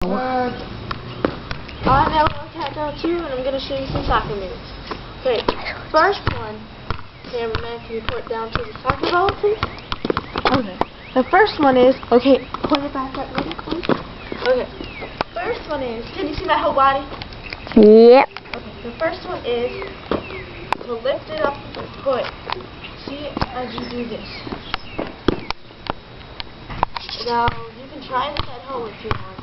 I'm LL Countdown 2, and I'm going to show you some soccer moves. Okay, first one, cameraman, can you point down to the soccer ball, please? Okay, the first one is, okay, point it back up, ready, please? Okay, first one is, can you see my whole body? Yep. Okay, the first one is to lift it up with your foot. See it as you do this. Now, you can try this at home if you want.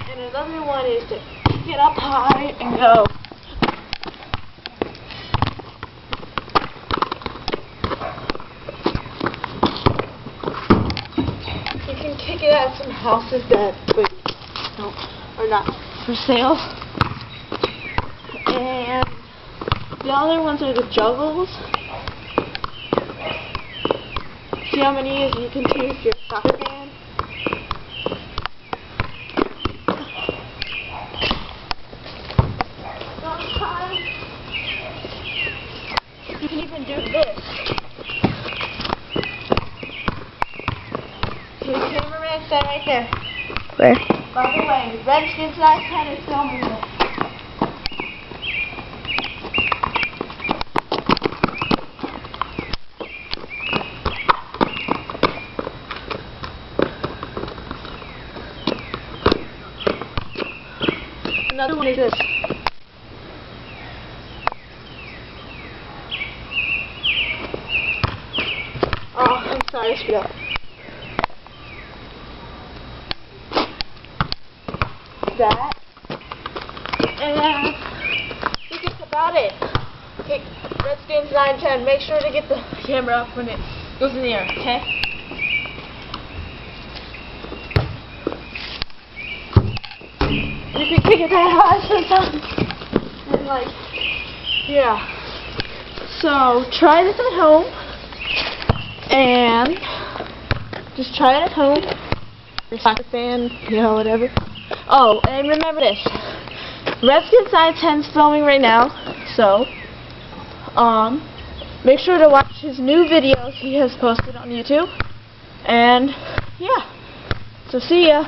And another one is to pick it up high and go. You can kick it at some houses that are not for sale. And the other ones are the juggles. See how many you can do if you're a soccer fan? Sometimes you can even do this. Okay, cameraman, stand right there. Where? By the way, Redskins Live 10 is filming this. Another one is this. Oh, I'm sorry, I screwed up. That. And I think that's about it. Okay, Redskins 910, make sure to get the camera up when it goes in the air, okay? You can kick it that high sometimes. And like, yeah. So, try this at home. And just try it at home. You're a soccer fan, you know, whatever. Oh, and remember this. Redskins 910's filming right now. So, make sure to watch his new videos he has posted on YouTube. And, yeah. So, see ya.